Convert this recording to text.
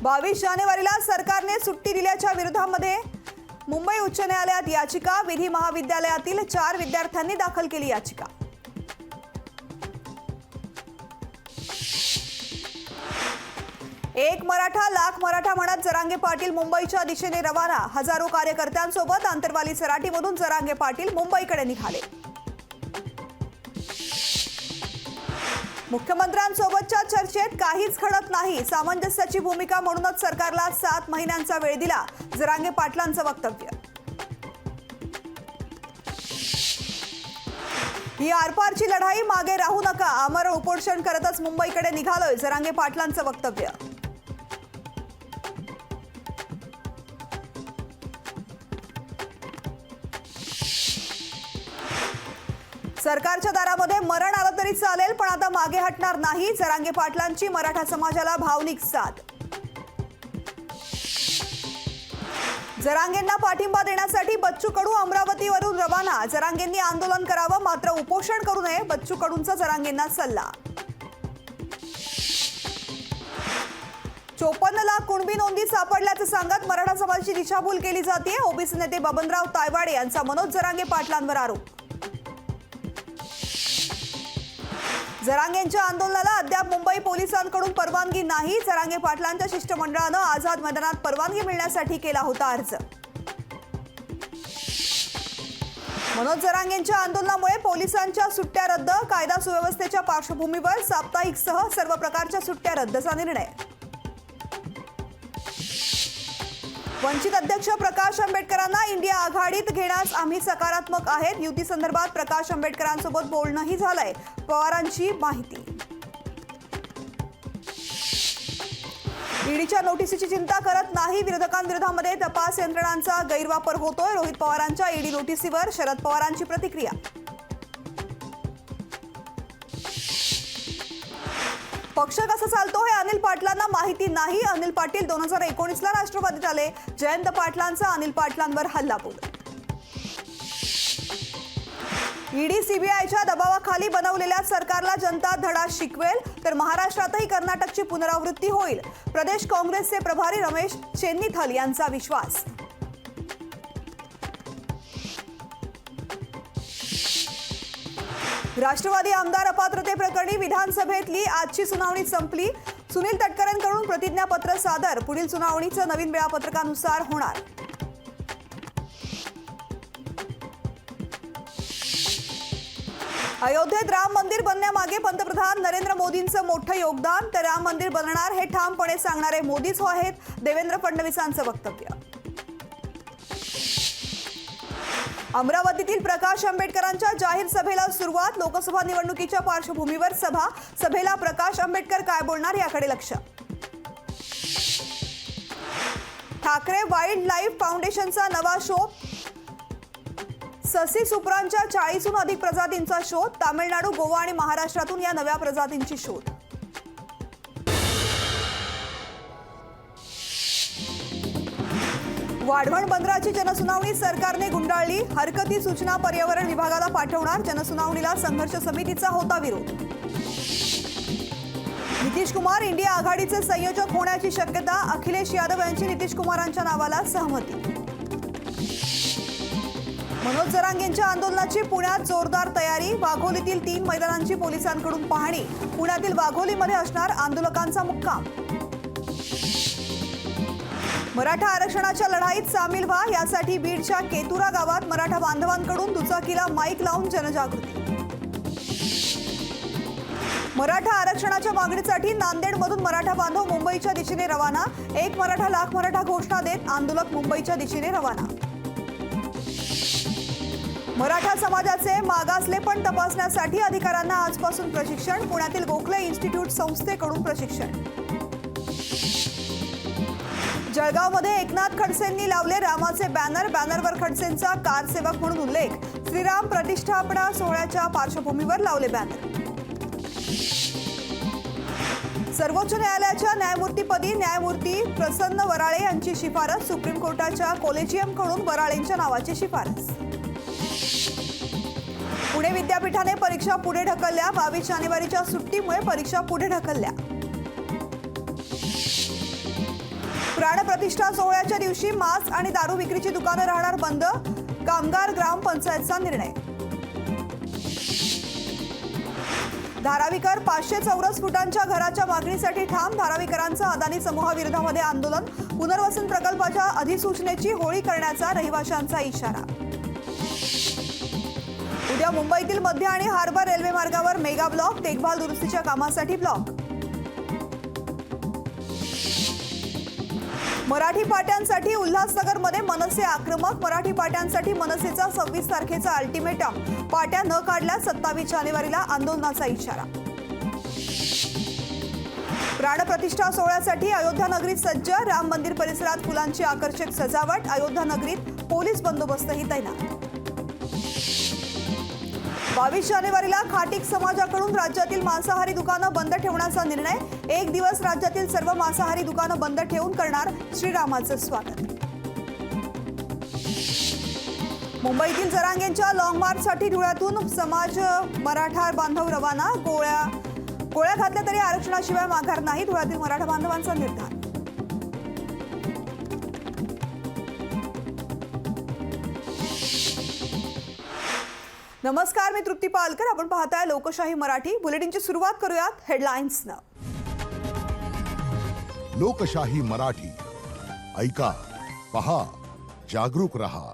22 जानेवारीला सरकारने सुट्टी दिल्याच्या विरोधामध्ये मुंबई उच्च न्यायालयात याचिका। विधी महाविद्यालयातील 4 विद्यार्थ्यांनी दाखल केली याचिका। एक मराठा लाख मराठा म्हणत जरांगे पाटील मुंबईच्या दिशेने रवाना। हजारो कार्यकर्त्यांसोबत आंतरवाली सराटीमधून जरांगे पाटील मुंबईकडे निघाले। मुख्यमंत्र्यांसोबतच्या चर्चेत काहीच घडत नाही। सामंजस्याची भूमिका म्हणूनच सरकारला 7 महिन्यांचा वेळ दिला, जरांगे पाटलांचं वक्तव्य। ही आरपारची लढाई, मागे राहू नका। आमरण उपोषण करतच मुंबईकडे निघालोय, जरांगे पाटलांचं वक्तव्य। सरकारच्या दारामध्ये मरण आलं तरी चालेल, पण आता मागे हटणार नाही। जरांगे पाटलांची मराठा समाजाला भावनिक साथ। जरांगेंना पाठिंबा देण्यासाठी बच्चू कडू अमरावतीवरून रवाना। जरांगेंनी आंदोलन करावं, मात्र उपोषण करू नये, बच्चू कडूंचा जरांगेंना सल्ला। 54 लाख कुणबी नोंदी सापडल्याचं सांगत मराठा समाजाची दिशाभूल केली जाते। ओबीसी नेते बबनराव तायवाडे यांचा मनोज जरांगे पाटलांवर आरोप। जरांगेंच्या आंदोलनाला अद्याप मुंबई पोलिसांकडून परवानगी नाही। जरांगे पाटलांच्या शिष्टमंडळानं आझाद मैदानात परवानगी मिळण्यासाठी केला होता अर्ज। मनोज जरांगेंच्या आंदोलनामुळे पोलिसांच्या सुट्ट्या रद्द। कायदा सुव्यवस्थेच्या पार्श्वभूमीवर साप्ताहिकसह सर्व प्रकारच्या सुट्ट्या रद्दचा निर्णय। वंचित अध्यक्ष प्रकाश आंबेडकरांना इंडिया आघाडीत घेण्यास आम्ही सकारात्मक आहेत। युती संदर्भात प्रकाश आंबेडकरांसोबत बोलणंही झालंय, पवारांची माहिती। ईडीच्या नोटीसीची चिंता करत नाही, विरोधकांविरोधामध्ये तपास यंत्रणांचा गैरवापर होतोय। रोहित पवारांच्या ईडी नोटीसीवर शरद पवारांची प्रतिक्रिया। पक्ष कसा चालतो हे अनिल पाटलांना माहिती नाही। अनिल पाटील 2019ला राष्ट्रवादीत आले। जयंत पाटलांचा अनिल पाटलांवर हल्लाबोल। ईडी सीबीआयच्या दबावाखाली बनवलेल्या सरकारला जनता धडा शिकवेल, तर महाराष्ट्रातही कर्नाटकची पुनरावृत्ती होईल। प्रदेश काँग्रेसचे प्रभारी रमेश चेन्नीथल यांचा विश्वास। राष्ट्रवादी आमदार अपात्रते प्रकरणी विधानसभेतली आजची सुनावणी संपली। सुनील तटकरेंकडून प्रतिज्ञापत्र सादर। पुढील सुनावणीचं नवीन वेळापत्रकानुसार होणार। अयोध्येत राम मंदिर बनण्यामागे पंतप्रधान नरेंद्र मोदींचं मोठं योगदान। तर राम मंदिर बनणार हे ठामपणे सांगणारे मोदीच आहेत, देवेंद्र फडणवीसांचं वक्तव्य। अमरावतीतील प्रकाश आंबेडकरांच्या जाहीर सभेला सुरुवात। लोकसभा निवडणुकीच्या पार्श्वभूमीवर सभेला प्रकाश आंबेडकर काय बोलणार याकडे लक्ष। ठाकरे वाईल्ड लाईफ फाउंडेशनचा नवा शोध। ससी सुप्रांच्या 40हून अधिक प्रजातींचा शोध। तामिळनाडू, गोवा आणि महाराष्ट्रातून या नव्या प्रजातींची शोध। वाढवण बंदराची जनसुनावणी सरकारने गुंडाळली। हरकती सूचना पर्यावरण विभागाला पाठवणार। जनसुनावणीला संघर्ष समितीचा होता विरोध। नितीश कुमार इंडिया आघाडीचे संयोजक होण्याची शक्यता। अखिलेश यादव यांची नितीश कुमारांच्या नावाला सहमती। मनोज जरांगेंच्या आंदोलनाची पुण्यात जोरदार तयारी। वाघोलीतील 3 मैदानांची पोलिसांकडून पाहणी। पुण्यातील वाघोलीमध्ये असणार आंदोलकांचा मुक्काम। मराठा आरक्षणाच्या लढाईत सामील व्हा, यासाठी बीडच्या केतुरा गावात मराठा बांधवांकडून दुचाकीला माईक लावून जनजागृती। मराठा आरक्षणाच्या मागणीसाठी नांदेडमधून मराठा बांधव मुंबईच्या दिशेने रवाना। एक मराठा लाख मराठा घोषणा देत आंदोलक मुंबईच्या दिशेने रवाना। मराठा समाजाचे मागासलेपण तपासण्यासाठी अधिकाऱ्यांना आजपासून प्रशिक्षण। पुण्यातील गोखले इन्स्टिट्यूट संस्थेकडून प्रशिक्षण। जळगावमध्ये एकनाथ खडसेंनी लावले रामाचे बॅनर। बॅनरवर खडसेंचा कारसेवक म्हणून उल्लेख। श्रीराम प्रतिष्ठापना सोहळ्याच्या पार्श्वभूमीवर लावले बॅनर। सर्वोच्च न्यायालयाच्या न्यायमूर्तीपदी न्यायमूर्ती प्रसन्न वराळे यांची शिफारस। सुप्रीम कोर्टाच्या कॉलेजियमकडून वराळेंच्या नावाची शिफारस। पुणे विद्यापीठाने परीक्षा पुढे ढकलल्या। 22 जानेवारीच्या सुट्टीमुळे परीक्षा पुढे ढकलल्या। प्राणप्रतिष्ठा सोहळ्याच्या दिवशी मांस आणि दारू विक्रीची दुकानं राहणार बंद, कामगार ग्रामपंचायतचा निर्णय. धारावीकर 500 चौरस फुटांच्या घराच्या मागणीसाठी ठाम, धारावीकरांचं अदानी समूहाविरोधामध्ये आंदोलन, पुनर्वसन प्रकल्पाच्या अधिसूचनेची होळी करण्याचा रहिवाशांचा इशारा. उद्या मुंबईतील मध्य आणि हार्बर रेल्वे मार्गावर मेगा ब्लॉक, देखभाल दुरुस्तीच्या कामासाठी ब्लॉक. मराठी पाट्यांसाठी उल्हासनगरमध्ये मनसे आक्रमक, मराठी पाट्यांसाठी मनसेचा 26 तारखेचा अल्टिमेटम, पाट्या न काढल्यास 27 जानेवारीला आंदोलनाचा इशारा. प्राणप्रतिष्ठा सोहळ्यासाठी अयोध्या नगरीत सज्ज, राम मंदिर परिसरात फुलांची आकर्षक सजावट, अयोध्या नगरीत पोलीस बंदोबस्तही तैनात. 22 जानेवारीला खाटीक समाजाकडून राज्यातील मांसाहारी दुकानं बंद ठेवण्याचा निर्णय, 1 दिवस राज्यातील सर्व मांसाहारी दुकानं बंद ठेवून करणार श्रीरामाचं स्वागत. मुंबईतील जरांगेंच्या लॉंग मार्चसाठी धुळ्यातून समाज मराठा बांधव रवाना, गोळ्या घातल्या तरी आरक्षणाशिवाय माघार नाही, धुळ्यातील मराठा बांधवांचा निर्धार. नमस्कार, मी तृप्ती पालकर. आपण पाहताय लोकशाही मराठी. बुलेटिनची सुरुवात करूयात हेडलाईन्सनं. लोकशाही मराठी, ऐका, पहा, जागरूक रहा.